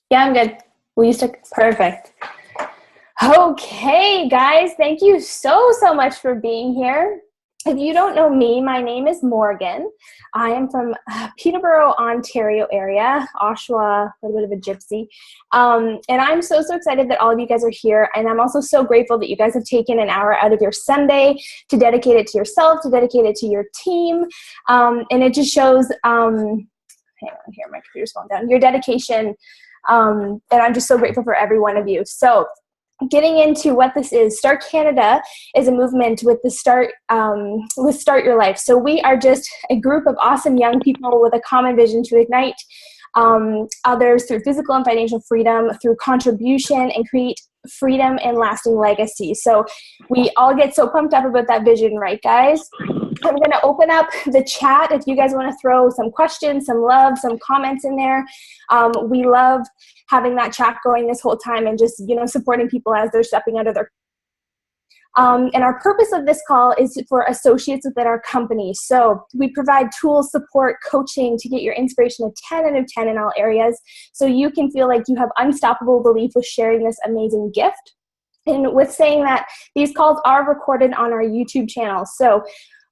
Yeah, I'm good. We used to, perfect. Okay, guys, thank you so much for being here. If you don't know me, my name is Morgan. I am from Peterborough, Ontario area, Oshawa, a little bit of a gypsy. And I'm so excited that all of you guys are here. And I'm also so grateful that you guys have taken an hour out of your Sunday to dedicate it to yourself, to dedicate it to your team. And it just shows, hang on here, my computer's falling down, your dedication. And I'm just so grateful for every one of you. So getting into what this is, Start Canada is a movement with the Start Your Life. So we are just a group of awesome young people with a common vision to ignite others through physical and financial freedom, through contribution, and create freedom and lasting legacy. So we all get so pumped up about that vision, right, guys? I'm going to open up the chat if you guys want to throw some questions, some love, some comments in there. We love having that chat going this whole time and just, supporting people as they're stepping out of their and our purpose of this call is for associates within our company. So we provide tools, support, coaching to get your inspiration a 10 out of 10 in all areas, so you can feel like you have unstoppable belief with sharing this amazing gift. And with saying that, these calls are recorded on our YouTube channel. So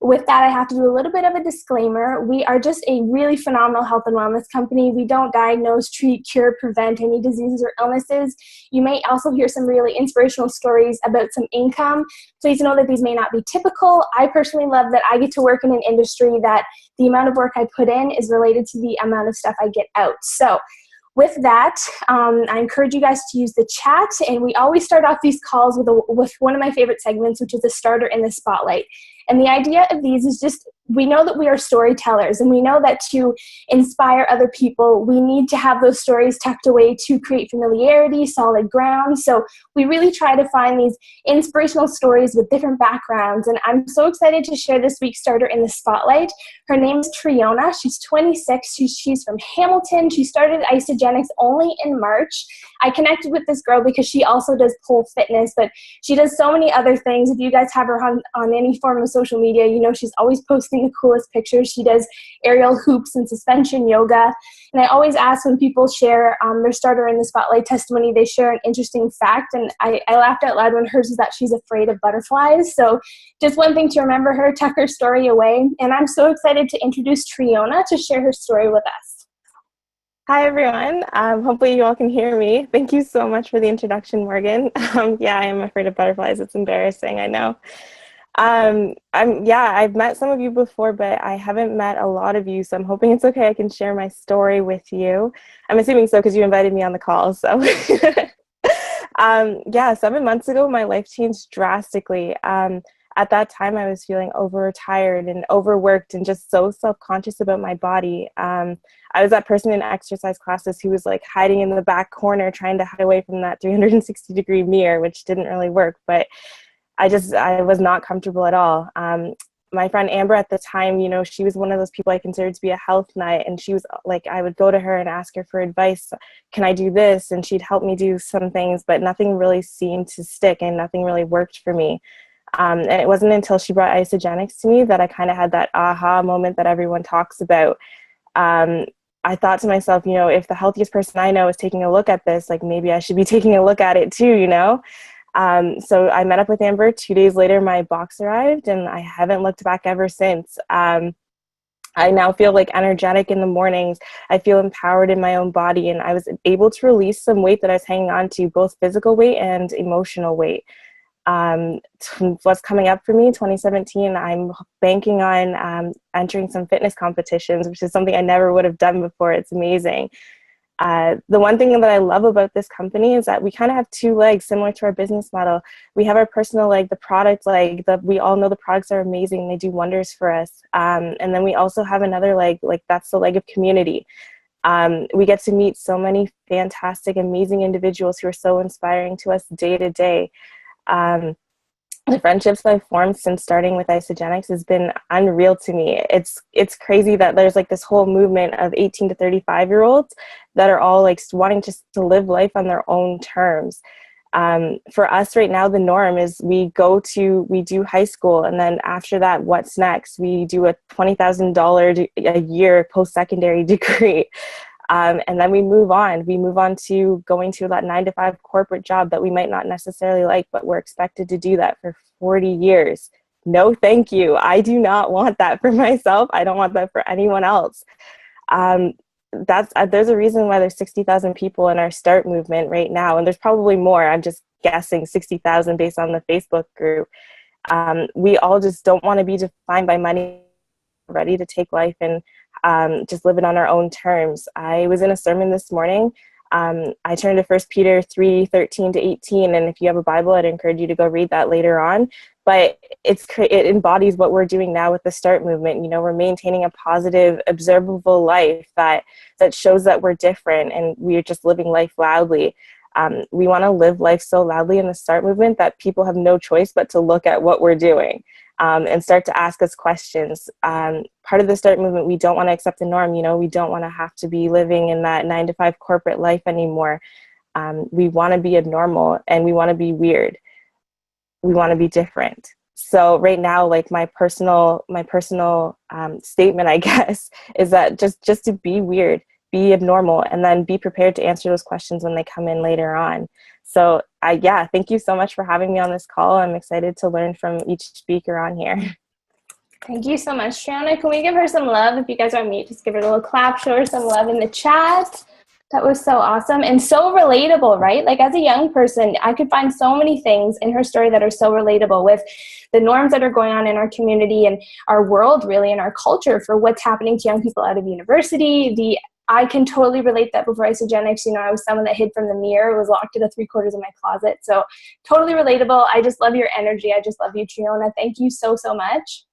with that, I have to do a little bit of a disclaimer. We are just a really phenomenal health and wellness company. We don't diagnose, treat, cure, prevent any diseases or illnesses. You may also hear some really inspirational stories about some income. Please know that these may not be typical. I personally love that I get to work in an industry that the amount of work I put in is related to the amount of stuff I get out. So with that, I encourage you guys to use the chat, and we always start off these calls with one of my favorite segments, which is a starter in the spotlight. And the idea of these is just, we know that we are storytellers, and we know that to inspire other people, we need to have those stories tucked away to create familiarity, solid ground. So we really try to find these inspirational stories with different backgrounds. And I'm so excited to share this week's starter in the spotlight. Her name is Triona. She's 26. She's from Hamilton. She started Isagenix only in March. I connected with this girl because she also does pole fitness, but she does so many other things. If you guys have her on any form of social media, she's always posting the coolest pictures. She does aerial hoops and suspension yoga. And I always ask when people share their starter in the spotlight testimony, they share an interesting fact. And I laughed out loud when hers is that she's afraid of butterflies. So just one thing to remember her, tuck her story away. And I'm so excited to introduce Triona to share her story with us. Hi, everyone. Hopefully you all can hear me. Thank you so much for the introduction, Morgan. Yeah, I am afraid of butterflies. It's embarrassing, I know. I've met some of you before, but I haven't met a lot of you, so I'm hoping it's okay I can share my story with you. I'm assuming so because you invited me on the call, so. 7 months ago, my life changed drastically. At that time, I was feeling overtired and overworked and just so self-conscious about my body. I was that person in exercise classes who was like hiding in the back corner trying to hide away from that 360-degree mirror, which didn't really work, but I was not comfortable at all. My friend Amber at the time, she was one of those people I considered to be a health nut, and she was like, I would go to her and ask her for advice. Can I do this? And she'd help me do some things, but nothing really seemed to stick and nothing really worked for me. And it wasn't until she brought Isagenix to me that I kind of had that aha moment that everyone talks about. I thought to myself, if the healthiest person I know is taking a look at this, like maybe I should be taking a look at it too, So I met up with Amber. 2 days later, my box arrived, and I haven't looked back ever since. I now feel like energetic in the mornings. I feel empowered in my own body, and I was able to release some weight that I was hanging on to, both physical weight and emotional weight. What's coming up for me, 2017, I'm banking on entering some fitness competitions, which is something I never would have done before. It's amazing. The one thing that I love about this company is that we kind of have two legs similar to our business model. We have our personal leg, the product leg, we all know the products are amazing. They do wonders for us. And then we also have another leg, like that's the leg of community. We get to meet so many fantastic, amazing individuals who are so inspiring to us day to day. The friendships I've formed since starting with Isagenix has been unreal to me. It's crazy that there's like this whole movement of 18 to 35-year-olds that are all like wanting just to live life on their own terms. For us right now, the norm is we do high school, and then after that, what's next? We do a $20,000 a year post-secondary degree. And then we move on. We move on to going to that 9-to-5 corporate job that we might not necessarily like, but we're expected to do that for 40 years. No, thank you. I do not want that for myself. I don't want that for anyone else. There's a reason why there's 60,000 people in our START movement right now, and there's probably more. I'm just guessing 60,000 based on the Facebook group. We all just don't want to be defined by money, ready to take life and just live it on our own terms. I was in a sermon this morning. I turned to 1 Peter 3:13-18, and if you have a Bible, I'd encourage you to go read that later on. But it embodies what we're doing now with the START movement. You know, we're maintaining a positive, observable life that shows that we're different and we're just living life loudly. We want to live life so loudly in the START movement that people have no choice but to look at what we're doing and start to ask us questions. Part of the START movement, we don't want to accept the norm. You know, we don't want to have to be living in that 9-to-5 corporate life anymore. We want to be abnormal and we want to be weird. We want to be different. So right now, like my personal statement, I guess, is that just to be weird, be abnormal, and then be prepared to answer those questions when they come in later on. So thank you so much for having me on this call. I'm excited to learn from each speaker on here. Thank you so much, Triona. Can we give her some love? If you guys are on mute, just give her a little clap, show her some love in the chat. That was so awesome and so relatable, right? Like as a young person, I could find so many things in her story that are so relatable with the norms that are going on in our community and our world, really, and our culture for what's happening to young people out of university. I can totally relate that before Isagenix. You know, I was someone that hid from the mirror, was locked in the 3/4 of my closet. So totally relatable. I just love your energy. I just love you, Triona. Thank you so, so much.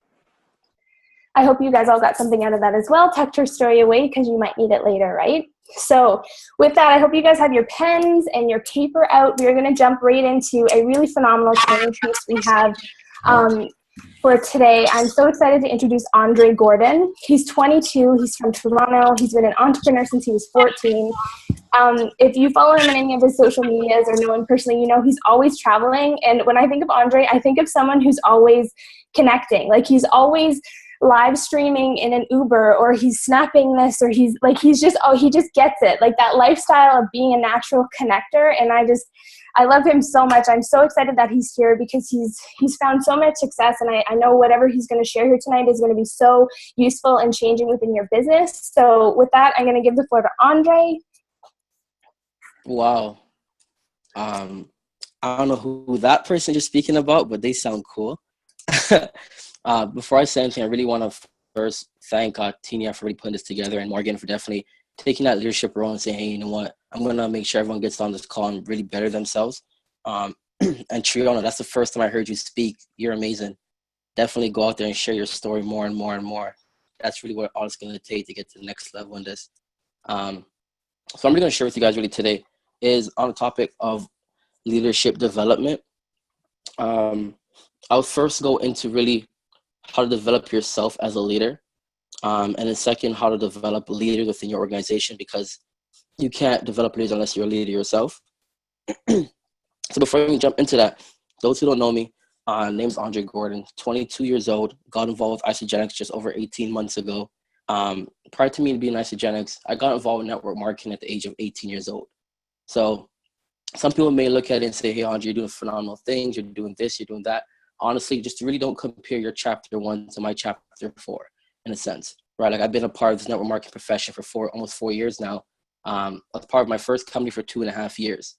I hope you guys all got something out of that as well. Tuck your story away because you might need it later, right? So with that, I hope you guys have your pens and your paper out. We're going to jump right into a really phenomenal training piece we have for today. I'm so excited to introduce Andre Gordon. He's 22. He's from Toronto. He's been an entrepreneur since he was 14. If you follow him in any of his social medias or know him personally, you know he's always traveling. And when I think of Andre, I think of someone who's always connecting. Like he's always live streaming in an Uber, or he's snapping this, or he just gets it. Like that lifestyle of being a natural connector. And I love him so much. I'm so excited that he's here because he's found so much success. And I know whatever he's going to share here tonight is going to be so useful and changing within your business. So with that, I'm going to give the floor to Andre. Wow. I don't know who that person you're speaking about, but they sound cool. Before I say anything, I really want to first thank Tina for really putting this together, and Morgan for definitely taking that leadership role and saying, hey, you know what, I'm going to make sure everyone gets on this call and really better themselves. And Triona, that's the first time I heard you speak. You're amazing. Definitely go out there and share your story more and more and more. That's really what all it's going to take to get to the next level in this. So I'm really going to share with you guys really today is on the topic of leadership development. I'll first go into really how to develop yourself as a leader. And then second, how to develop leaders within your organization, because you can't develop leaders unless you're a leader yourself. So before we jump into that, those who don't know me, name's Andre Gordon, 22 years old, got involved with Isagenix just over 18 months ago. Prior to me being Isagenix, I got involved in network marketing at the age of 18 years old. So some people may look at it and say, hey, Andre, you're doing phenomenal things. You're doing this, you're doing that. Honestly, just really don't compare your chapter 1 to my chapter 4 in a sense, right? Like I've been a part of this network marketing profession for almost 4 years now. I was part of my first company for 2.5 years.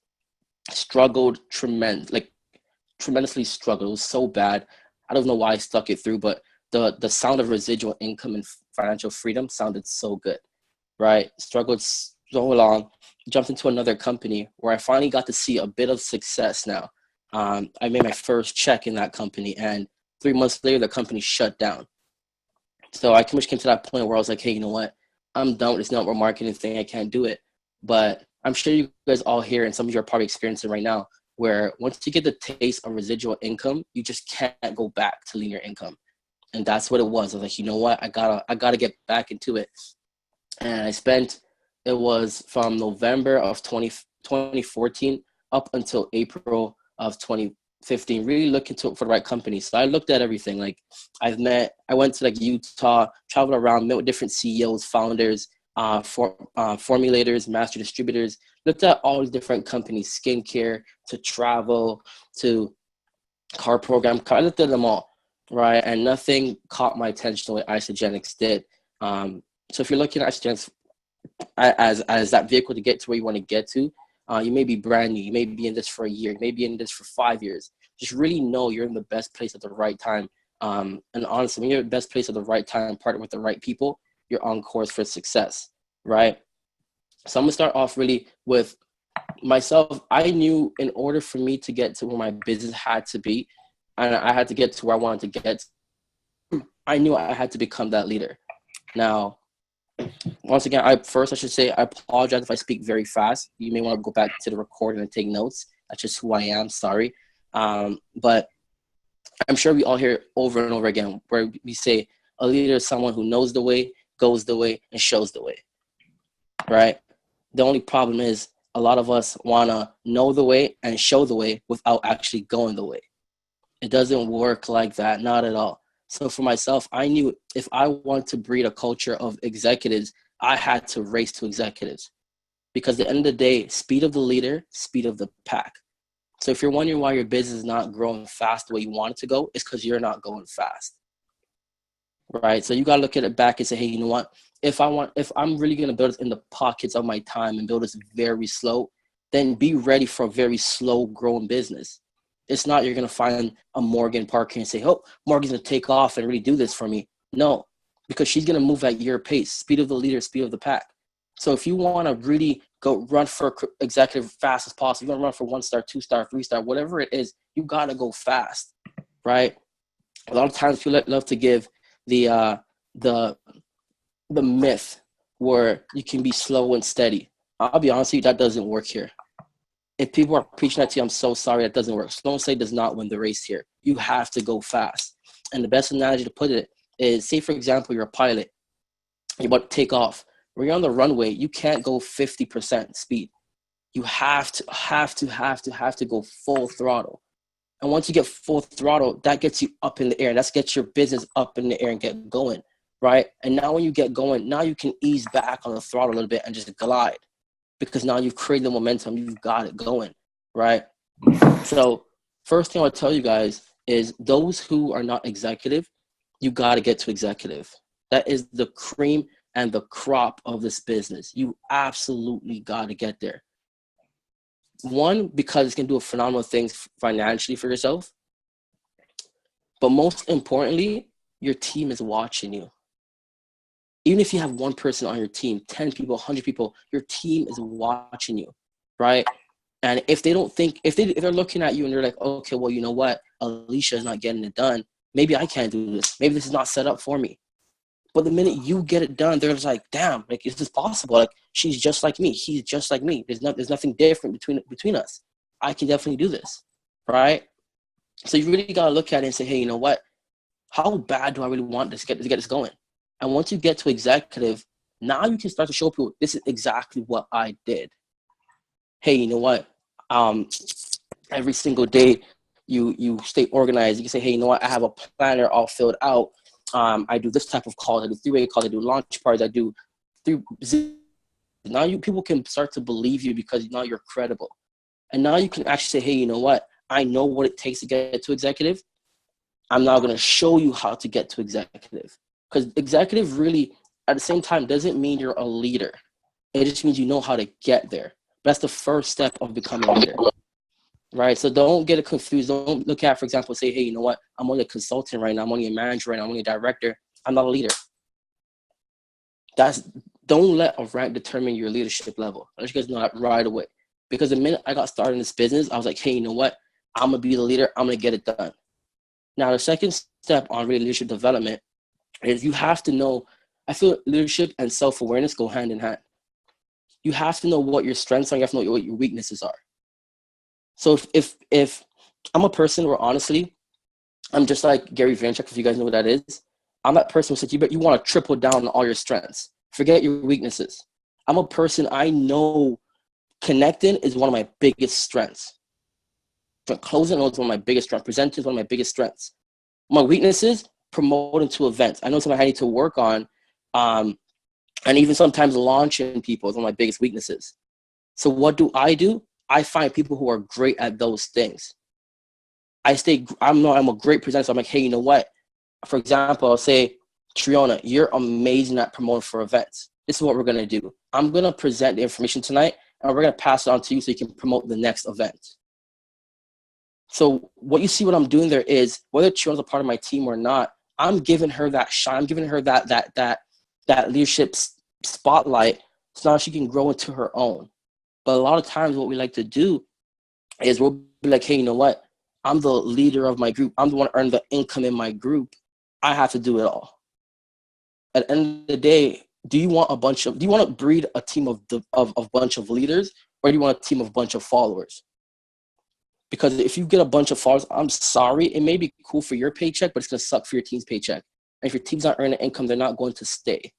Struggled tremendously struggled. It was so bad. I don't know why I stuck it through, but the sound of residual income and financial freedom sounded so good, right? Struggled so long, jumped into another company where I finally got to see a bit of success now. I made my first check in that company, and 3 months later, the company shut down. So I came to that point where I was like, hey, you know what? I'm done with this network marketing thing. I can't do it. But I'm sure you guys all here, and some of you are probably experiencing right now, where once you get the taste of residual income, you just can't go back to linear income. And that's what it was. I was like, you know what? I gotta get back into it. And it was from November of 2014 up until April of 2015, really looking for the right company. So I looked at everything. Like I went to like Utah, traveled around, met with different CEOs, founders, formulators, master distributors, looked at all these different companies, skincare to travel to car program. I looked at them all, right? And nothing caught my attention the way Isagenix did. So if you're looking at Isagenix as that vehicle to get to where you want to get to, you may be brand new. You may be in this for a year. You may be in this for 5 years. Just really know you're in the best place at the right time. And honestly, when you're in the best place at the right time, partner with the right people, you're on course for success, right? So I'm going to start off really with myself. I knew in order for me to get to where my business had to be, and I had to get to where I wanted to get to, I knew I had to become that leader. Now, once again, I should say I apologize if I speak very fast. You may want to go back to the recording and take notes. That's just who I am. Sorry. But I'm sure we all hear over and over again where we say a leader is someone who knows the way, goes the way, and shows the way, right? The only problem is a lot of us want to know the way and show the way without actually going the way. It doesn't work like that, not at all. So for myself, I knew if I wanted to breed a culture of executives, I had to race to executives. Because at the end of the day, speed of the leader, speed of the pack. So if you're wondering why your business is not growing fast the way you want it to go, it's because you're not going fast, right? So you got to look at it back and say, hey, you know what? If I'm really going to build this in the pockets of my time and build this very slow, then be ready for a very slow growing business. It's not you're going to find a Morgan Parker and say, oh, Morgan's going to take off and really do this for me. No, because she's going to move at your pace, speed of the leader, speed of the pack. So if you want to really go run for executive fast as possible, you're going to run for 1-star, 2-star, 3-star, whatever it is, you got to go fast, right? A lot of times people love to give the myth where you can be slow and steady. I'll be honest with you, that doesn't work here. If people are preaching that to you, I'm so sorry, that doesn't work. Slow and steady does not win the race here. You have to go fast. And the best analogy to put it is, say, for example, you're a pilot. You're about to take off. When you're on the runway, you can't go 50% speed. You have to go full throttle. And once you get full throttle, that gets you up in the air. That gets your business up in the air and get going, right? And now when you get going, now you can ease back on the throttle a little bit and just glide. Because now you've created the momentum, you've got it going, right? So first thing I'll tell you guys is those who are not executive, you got to get to executive. That is the cream and the crop of this business. You absolutely got to get there. One, because it's going to do phenomenal things financially for yourself. But most importantly, your team is watching you. Even if you have one person on your team, 10 people, 100 people, your team is watching you, right? And if they don't think, if they're looking at you and they're like, okay, well, you know what? Alicia is not getting it done. Maybe I can't do this. Maybe this is not set up for me. But the minute you get it done, they're just like, damn, like, is this possible? Like, she's just like me. He's just like me. There's nothing different between us. I can definitely do this, right? So you really got to look at it and say, hey, you know what? How bad do I really want this to get this going? And once you get to executive, now you can start to show people, this is exactly what I did. Hey, you know what? Every single day you stay organized. You can say, hey, you know what? I have a planner all filled out. I do this type of calls. I do 3-way calls. I do launch parties. I do 3. Now people can start to believe you because now you're credible. And now you can actually say, hey, you know what? I know what it takes to get to executive. I'm now going to show you how to get to executive. Because executive really, at the same time, doesn't mean you're a leader. It just means you know how to get there. That's the first step of becoming a leader, right? So don't get it confused. Don't look at, for example, say, hey, you know what? I'm only a consultant right now. I'm only a manager right now. I'm only a director. I'm not a leader. Don't let a rank determine your leadership level. I'll let you guys know that right away. Because the minute I got started in this business, I was like, hey, you know what? I'm going to be the leader. I'm going to get it done. Now, the second step on really leadership development is you have to know, I feel leadership and self-awareness go hand in hand. You have to know what your strengths are. You have to know what your weaknesses are. So if I'm a person where honestly, I'm just like Gary Vaynerchuk, if you guys know what that is. I'm that person who said you want to triple down on all your strengths. Forget your weaknesses. I'm a person, I know connecting is one of my biggest strengths. Closing is one of my biggest strengths. Presenting is one of my biggest strengths. My weaknesses, promoting to events. I know something I need to work on And even sometimes launching people is one of my biggest weaknesses. So what do? I find people who are great at those things. I'm a great presenter. So I'm like, hey, you know what? For example, I'll say, Triona, you're amazing at promoting for events. This is what we're going to do. I'm going to present the information tonight, and we're going to pass it on to you so you can promote the next event. So what you see what I'm doing there is, whether Triona's a part of my team or not, I'm giving her that shine. I'm giving her that leadership spotlight so now she can grow into her own. But a lot of times what we like to do is we'll be like, hey, you know what? I'm the leader of my group. I'm the one to earn the income in my group. I have to do it all. At the end of the day, do you want to breed a team of bunch of leaders, or do you want a team of bunch of followers? Because if you get a bunch of followers, I'm sorry, it may be cool for your paycheck, but it's going to suck for your team's paycheck. And if your team's not earning income, they're not going to stay.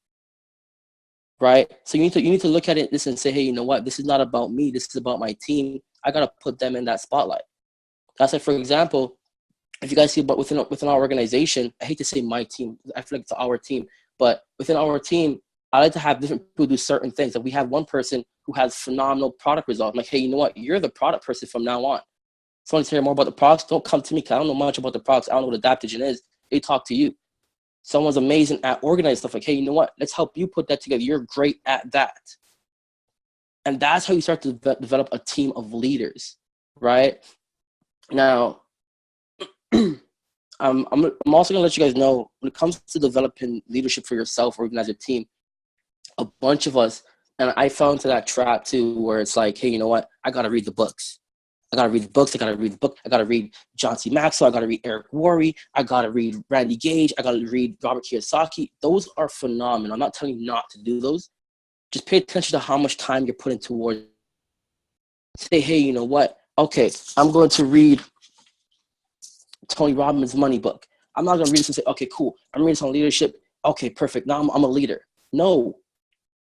Right? So you need to look at this and say, hey, you know what? This is not about me. This is about my team. I got to put them in that spotlight. That's like, for example, if you guys see about within our organization, I hate to say my team, I feel like it's our team, but within our team, I like to have different people do certain things. Like we have one person who has phenomenal product results. I'm like, hey, you know what? You're the product person from now on. Someone to hear more about the products, don't come to me because I don't know much about the products. I don't know what adaptogen is. They talk to you. Someone's amazing at organizing stuff. Like, hey, you know what? Let's help you put that together. You're great at that. And that's how you start to develop a team of leaders, right? Now, I'm also going to let you guys know, when it comes to developing leadership for yourself or even as a team, a bunch of us, and I fell into that trap too, where it's like, hey, you know what? I got to read the books. I got to read the books. I got to read John C. Maxwell. I got to read Eric Worre. I got to read Randy Gage. I got to read Robert Kiyosaki. Those are phenomenal. I'm not telling you not to do those. Just pay attention to how much time you're putting towards. Say, hey, you know what? Okay, I'm going to read Tony Robbins' money book. I'm not going to read this and say, okay, cool. I'm reading some leadership. Okay, perfect. Now I'm a leader. No.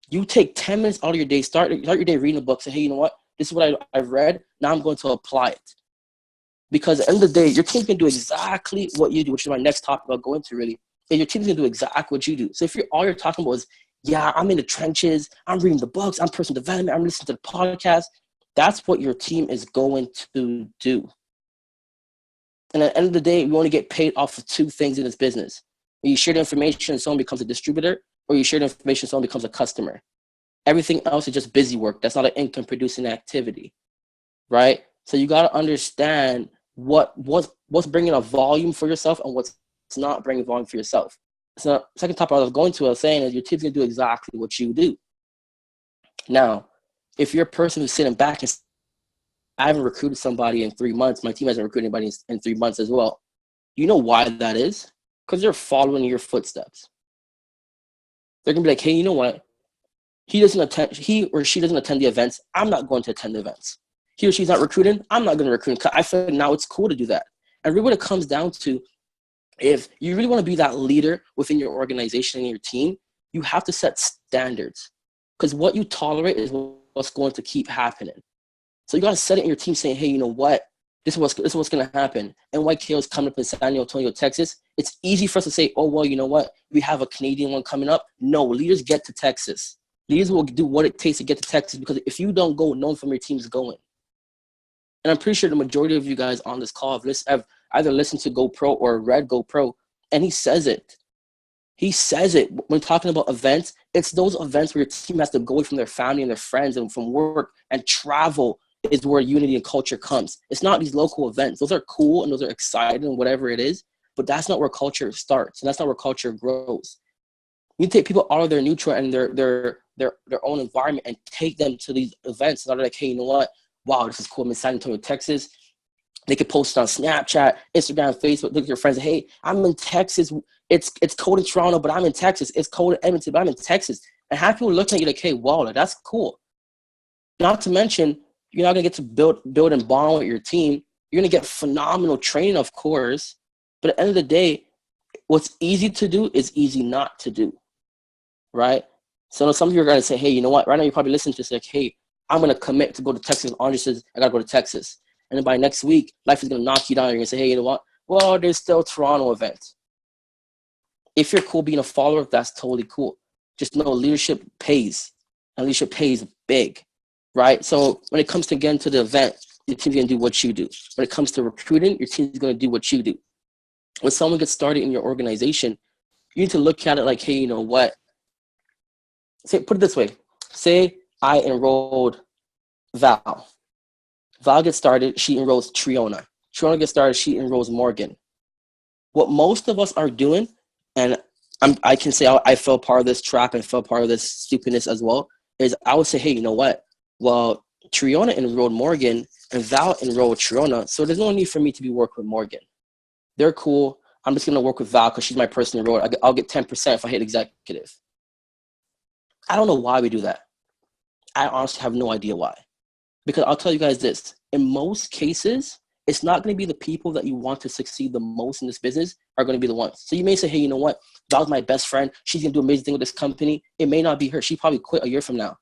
You take 10 minutes out of your day. Start your day reading a book. Say, hey, you know what? This is what I've read. Now I'm going to apply it. Because at the end of the day, your team can do exactly what you do, which is my next topic I'll go into really. And your team's going to do exactly what you do. So if all you're talking about is, yeah, I'm in the trenches, I'm reading the books, I'm personal development, I'm listening to the podcast, that's what your team is going to do. And at the end of the day, you only get paid off of two things in this business. When you share the information and someone becomes a distributor, or you share the information and someone becomes a customer. Everything else is just busy work. That's not an income producing activity, right? So you got to understand what's bringing a volume for yourself and what's not bringing volume for yourself. So second topic I was saying is your team's going to do exactly what you do. Now, if you're a person who's sitting back and I haven't recruited somebody in 3 months, my team hasn't recruited anybody in 3 months as well. You know why that is? Because they're following your footsteps. They're going to be like, hey, you know what? He or she doesn't attend the events. I'm not going to attend the events. He or she's not recruiting. I'm not going to recruit. I feel like now it's cool to do that. And really what it comes down to, if you really want to be that leader within your organization and your team, you have to set standards. Because what you tolerate is what's going to keep happening. So you got to set it in your team saying, hey, you know what? This is what's going to happen. NYKO is coming up in San Antonio, Texas. It's easy for us to say, oh, well, you know what? We have a Canadian one coming up. No, leaders get to Texas. Leaders will do what it takes to get to Texas, because if you don't go, no one from your team is going. And I'm pretty sure the majority of you guys on this call have either listened to GoPro or read GoPro, and he says it. He says it. When talking about events, it's those events where your team has to go away from their family and their friends and from work and travel is where unity and culture comes. It's not these local events. Those are cool and those are exciting and whatever it is, but that's not where culture starts, and that's not where culture grows. You take people out of their neutral and their own environment and take them to these events. And they're like, hey, you know what? Wow, this is cool. I'm in San Antonio, Texas. They could post it on Snapchat, Instagram, Facebook. Look at your friends. Hey, I'm in Texas. It's cold in Toronto, but I'm in Texas. It's cold in Edmonton, but I'm in Texas. And have people looking at you like, hey, wow, like, that's cool. Not to mention, you're not going to get to build and bond with your team. You're going to get phenomenal training, of course. But at the end of the day, what's easy to do is easy not to do, right? So some of you are going to say, hey, you know what? Right now you're probably listening to this like, hey, I'm going to commit to go to Texas. Andre says, I got to go to Texas. And then by next week, life is going to knock you down. You're going to say, hey, you know what? Well, there's still a Toronto event. If you're cool being a follower, that's totally cool. just know leadership pays, and leadership pays big, right? So when it comes to getting to the event, your team's going to do what you do. When it comes to recruiting, your team's going to do what you do. When someone gets started in your organization, you need to look at it like, hey, you know what? Put it this way. Say I enrolled Val. Val gets started, she enrolls Triona. Triona gets started, she enrolls Morgan. What most of us are doing, and I can say I fell part of this trap and fell part of this stupidness as well, is I would say, hey, you know what? Well, Triona enrolled Morgan and Val enrolled Triona, so there's no need for me to be working with Morgan. They're cool. I'm just going to work with Val because she's my person enrolled. I'll get 10% if I hit executive. I don't know why we do that. I honestly have no idea why. Because I'll tell you guys this. In most cases, it's not going to be the people that you want to succeed the most in this business are going to be the ones. So you may say, hey, you know what? Val's my best friend. She's going to do amazing thing with this company. It may not be her. She probably quit a year from now.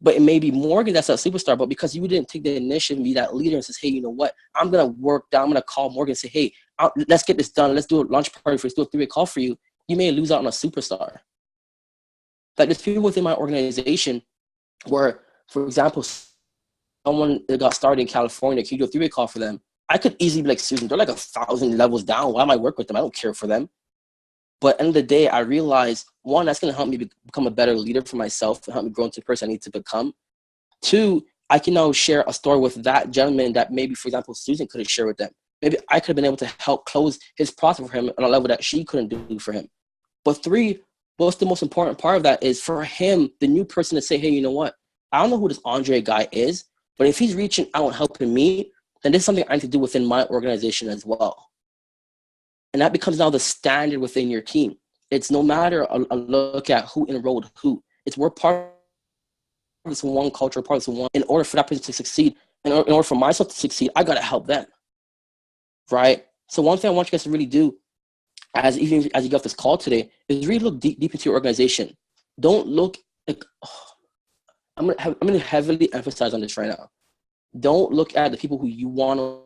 But it may be Morgan that's a superstar. But because you didn't take the initiative and be that leader and says, hey, you know what? I'm going to work down. I'm going to call Morgan and say, hey, let's get this done. Let's do a launch party for you. Let's do a 3-way call for you. You may lose out on a superstar. Like there's people within my organization where, for example, someone that got started in California, can you do a 3-way call for them? I could easily be like, Susan, they're like 1,000 levels down. Why am I work with them? I don't care for them. But at the end of the day, I realized, one, that's going to help me become a better leader for myself and help me grow into the person I need to become. 2, I can now share a story with that gentleman that maybe, for example, Susan couldn't share with them. Maybe I could have been able to help close his process for him on a level that she couldn't do for him. But 3, what's the most important part of that is for him, the new person, to say, hey, you know what? I don't know who this Andre guy is, but if he's reaching out and helping me, then this is something I need to do within my organization as well. And that becomes now the standard within your team. It's no matter a look at who enrolled who. It's we're part of this one culture, part of this one. In order for that person to succeed, in order for myself to succeed, I got to help them, right? So one thing I want you guys to really do, as you get off this call today, is really look deep into your organization. Don't look like, I'm going to heavily emphasize on this right now. Don't look at the people who you want to